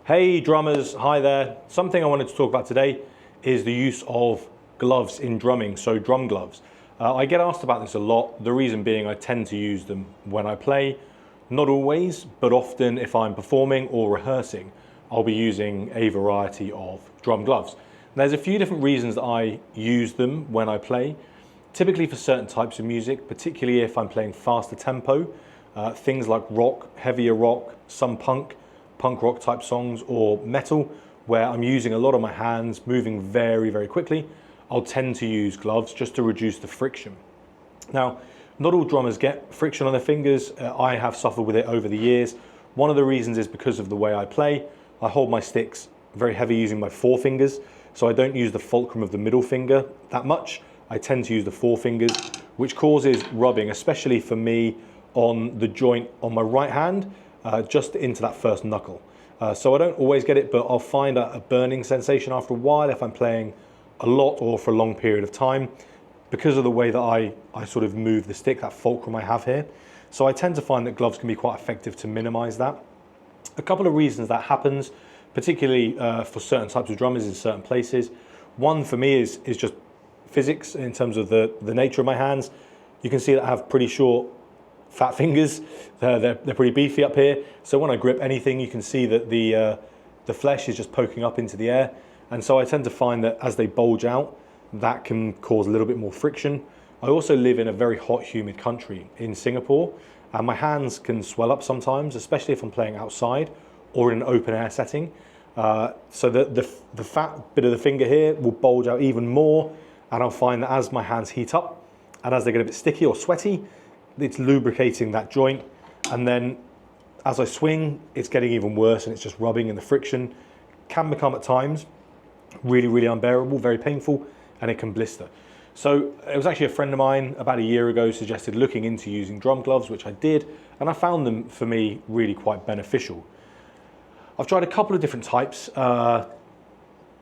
Hey drummers, hi there. Something I wanted to talk about today is the use of gloves in drumming, so drum gloves. I get asked about this a lot, the reason being I tend to use them when I play. Not always, but often if I'm performing or rehearsing, I'll be using a variety of drum gloves. There's a few different reasons that I use them when I play, typically for certain types of music, particularly if I'm playing faster tempo, things like rock, heavier rock, some punk rock type songs, or metal, where I'm using a lot of my hands, moving very, very quickly. I'll tend to use gloves just to reduce the friction. Now, not all drummers get friction on their fingers. I have suffered with it over the years. One of the reasons is because of the way I play. I hold my sticks very heavy using my forefingers, so I don't use the fulcrum of the middle finger that much. I tend to use the forefingers, which causes rubbing, especially for me, on the joint on my right hand, just into that first knuckle. So I don't always get it, but I'll find a burning sensation after a while if I'm playing a lot or for a long period of time, because of the way that I sort of move the stick, that fulcrum I have here. So I tend to find that gloves can be quite effective to minimize that. A couple of reasons that happens, particularly for certain types of drummers in certain places. One for me is just physics in terms of the nature of my hands. You can see that I have pretty short, fat fingers. They're pretty beefy up here. So when I grip anything, you can see that the flesh is just poking up into the air. And so I tend to find that as they bulge out, that can cause a little bit more friction. I also live in a very hot, humid country in Singapore, and my hands can swell up sometimes, especially if I'm playing outside or in an open air setting. So the fat bit of the finger here will bulge out even more, and I'll find that as my hands heat up and as they get a bit sticky or sweaty, it's lubricating that joint, and then as I swing, it's getting even worse, and it's just rubbing, and the friction can become at times really, really unbearable, very painful, and it can blister. So it was actually a friend of mine about a year ago suggested looking into using drum gloves, which I did, and I found them for me really quite beneficial. I've tried a couple of different types.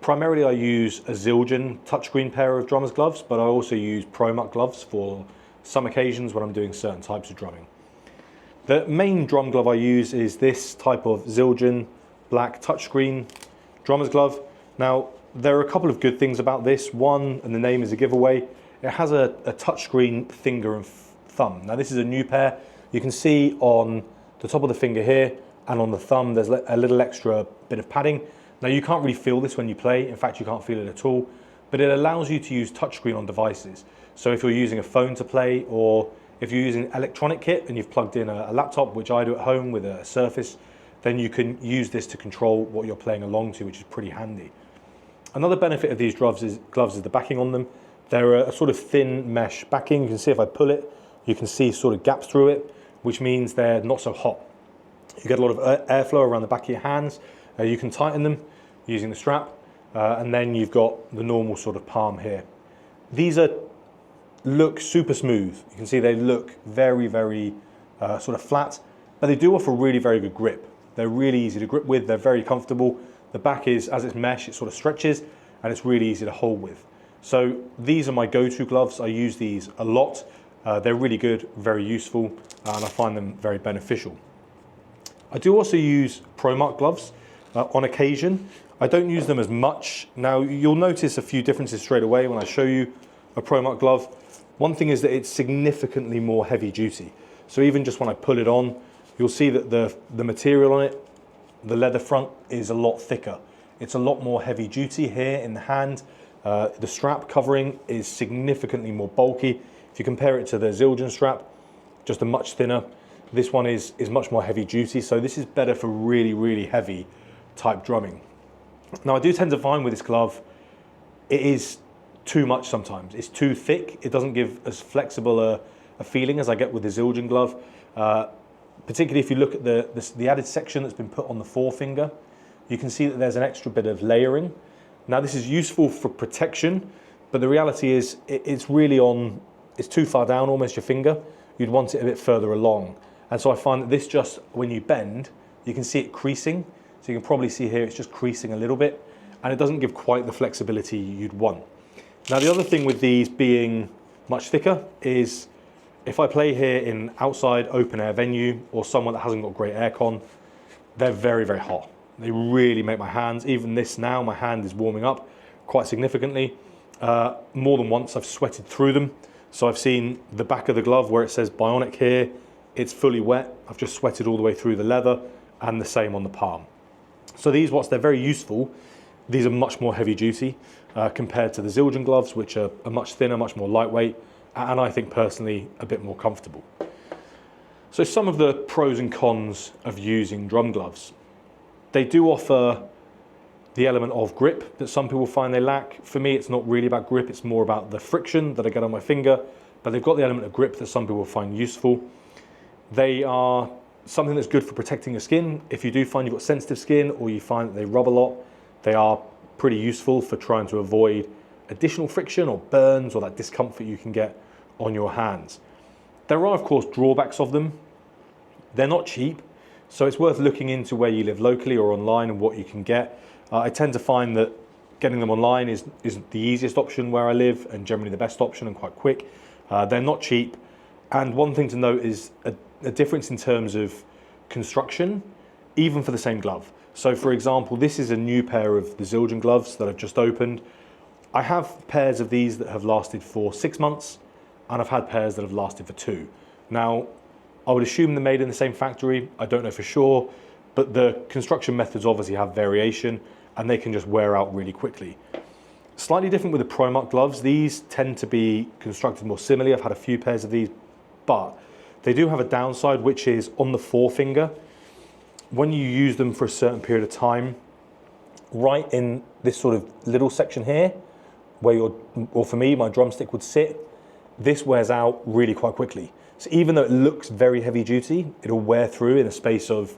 Primarily I use a Zildjian Touchscreen pair of drummers gloves, but I also use Promark gloves for some occasions when I'm doing certain types of drumming. The main drum glove I use is this type of Zildjian black touchscreen drummers glove. Now, there are a couple of good things about this. One, and the name is a giveaway, it has a touchscreen finger and thumb. Now this is a new pair. You can see on the top of the finger here and on the thumb there's a little extra bit of padding. Now you can't really feel this when you play. In fact, you can't feel it at all, but it allows you to use touchscreen on devices. So if you're using a phone to play, or if you're using an electronic kit and you've plugged in a laptop, which I do at home with a Surface, then you can use this to control what you're playing along to, which is pretty handy. Another benefit of these gloves is the backing on them. They're a sort of thin mesh backing. You can see if I pull it, you can see sort of gaps through it, which means they're not so hot. You get a lot of airflow around the back of your hands. You can tighten them using the strap, and then you've got the normal sort of palm here. These look super smooth. You can see they look very, very sort of flat, but they do offer really very good grip. They're really easy to grip with. They're very comfortable. The back is, as it's mesh, it sort of stretches, and it's really easy to hold with. So these are my go-to gloves. I use these a lot. They're really good, very useful, and I find them very beneficial. I do also use Promark gloves on occasion. I don't use them as much. Now, you'll notice a few differences straight away when I show you a Promark glove. One thing is that it's significantly more heavy duty. So even just when I pull it on, you'll see that the material on it, the leather front, is a lot thicker. It's a lot more heavy duty here in the hand. The strap covering is significantly more bulky. If you compare it to the Zildjian strap, just a much thinner. This one is much more heavy duty, so this is better for really, really heavy type drumming. Now I do tend to find with this glove, it is too much sometimes. It's too thick. It doesn't give as flexible a feeling as I get with the Zildjian glove. Particularly if you look at the added section that's been put on the forefinger, you can see that there's an extra bit of layering. Now this is useful for protection, but the reality is it's too far down, almost your finger. You'd want it a bit further along. And so I find that this just, when you bend, you can see it creasing. So you can probably see here it's just creasing a little bit, and it doesn't give quite the flexibility you'd want. Now the other thing with these being much thicker is if I play here in outside open air venue or somewhere that hasn't got great aircon, they're very, very hot. They really make my hands, even this now, my hand is warming up quite significantly. More than once I've sweated through them. So I've seen the back of the glove where it says Bionic here, it's fully wet. I've just sweated all the way through the leather, and the same on the palm. So these, whilst they're very useful, these are much more heavy duty compared to the Zildjian gloves, which are much thinner, much more lightweight, and I think personally a bit more comfortable. So some of the pros and cons of using drum gloves. They do offer the element of grip that some people find they lack. For me, it's not really about grip, it's more about the friction that I get on my finger, but they've got the element of grip that some people find useful. They are something that's good for protecting your skin. If you do find you've got sensitive skin or you find that they rub a lot, they are pretty useful for trying to avoid additional friction or burns or that discomfort you can get on your hands. There are, of course, drawbacks of them. They're not cheap, so it's worth looking into where you live locally or online and what you can get. I tend to find that getting them online is the easiest option where I live and generally the best option and quite quick. They're not cheap. And one thing to note is a difference in terms of construction, even for the same glove. So for example, this is a new pair of the Zildjian gloves that I've just opened. I have pairs of these that have lasted for 6 months, and I've had pairs that have lasted for 2. Now, I would assume they're made in the same factory. I don't know for sure, but the construction methods obviously have variation and they can just wear out really quickly. Slightly different with the Promark gloves. These tend to be constructed more similarly. I've had a few pairs of these, but they do have a downside, which is on the forefinger. When you use them for a certain period of time, right in this sort of little section here, where or for me, my drumstick would sit, this wears out really quite quickly. So even though it looks very heavy duty, it'll wear through in a space of,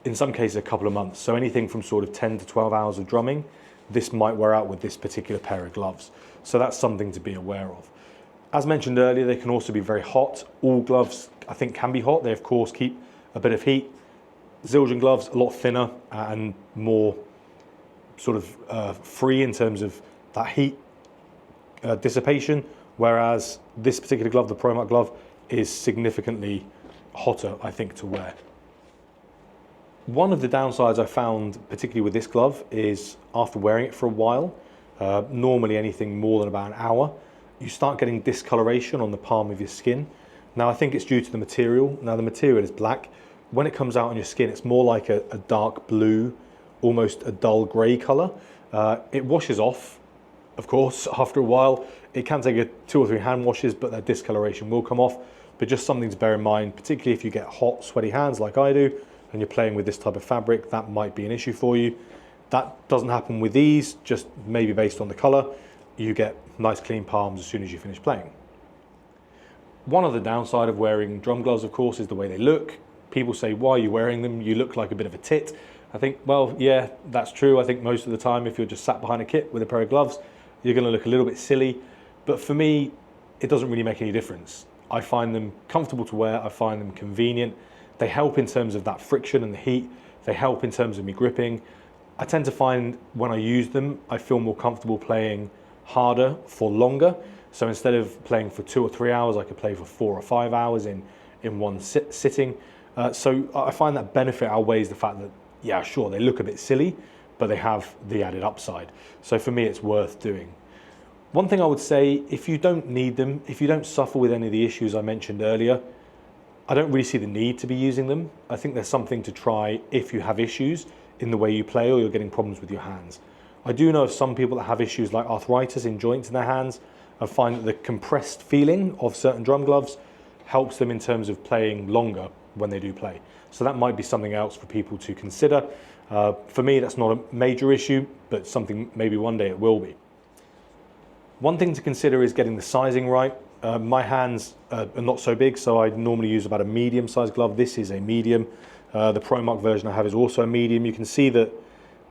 in some cases, a couple of months. So anything from sort of 10 to 12 hours of drumming, this might wear out with this particular pair of gloves. So that's something to be aware of. As mentioned earlier, they can also be very hot. All gloves, I think, can be hot. They, of course, keep a bit of heat. Zildjian gloves, a lot thinner and more sort of free in terms of that heat dissipation, whereas this particular glove, the Promark glove, is significantly hotter, I think, to wear. One of the downsides I found, particularly with this glove, is after wearing it for a while, normally anything more than about an hour, you start getting discoloration on the palm of your skin. Now, I think it's due to the material. Now, the material is black. When it comes out on your skin, it's more like a dark blue, almost a dull grey colour. It washes off, of course, after a while. It can take 2 or 3 hand washes, but that discoloration will come off. But just something to bear in mind, particularly if you get hot, sweaty hands like I do, and you're playing with this type of fabric, that might be an issue for you. That doesn't happen with these, just maybe based on the colour. You get nice clean palms as soon as you finish playing. One other downside of wearing drum gloves, of course, is the way they look. People say, why are you wearing them? You look like a bit of a tit. I think, well, yeah, that's true. I think most of the time, if you're just sat behind a kit with a pair of gloves, you're going to look a little bit silly. But for me, it doesn't really make any difference. I find them comfortable to wear. I find them convenient. They help in terms of that friction and the heat. They help in terms of me gripping. I tend to find when I use them, I feel more comfortable playing harder for longer. So instead of playing for 2 or 3 hours, I could play for 4 or 5 hours in one sitting. So I find that benefit outweighs the fact that, yeah, sure, they look a bit silly, but they have the added upside. So for me, it's worth doing. One thing I would say, if you don't need them, if you don't suffer with any of the issues I mentioned earlier, I don't really see the need to be using them. I think there's something to try if you have issues in the way you play or you're getting problems with your hands. I do know of some people that have issues like arthritis in joints in their hands and find that the compressed feeling of certain drum gloves helps them in terms of playing longer when they do play. So that might be something else for people to consider. For me, that's not a major issue, but something maybe one day it will be. One thing to consider is getting the sizing right. My hands are not so big, so I normally use about a medium-sized glove. This is a medium. The Promark version I have is also a medium. You can see that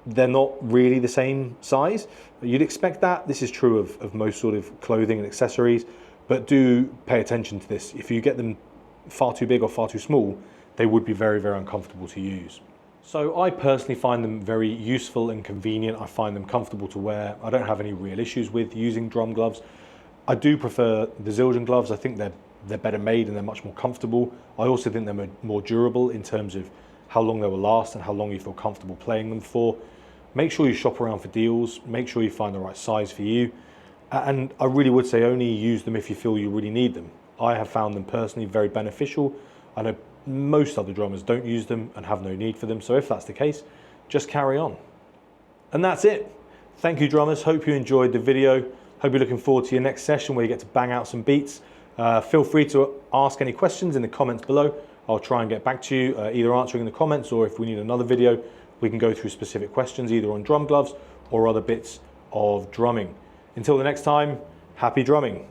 they're not really the same size. You'd expect that. This is true of most sort of clothing and accessories, but do pay attention to this. If you get them far too big or far too small, they would be very, very uncomfortable to use. So I personally find them very useful and convenient. I find them comfortable to wear. I don't have any real issues with using drum gloves. I do prefer the Zildjian gloves. I think they're better made and they're much more comfortable. I also think they're more durable in terms of how long they will last and how long you feel comfortable playing them for. Make sure you shop around for deals, make sure you find the right size for you. And I really would say only use them if you feel you really need them. I have found them personally very beneficial. I know most other drummers don't use them and have no need for them. So if that's the case, just carry on. And that's it. Thank you, drummers. Hope you enjoyed the video. Hope you're looking forward to your next session where you get to bang out some beats. Feel free to ask any questions in the comments below. I'll try and get back to you, either answering in the comments, or if we need another video, we can go through specific questions either on drum gloves or other bits of drumming. Until the next time, happy drumming.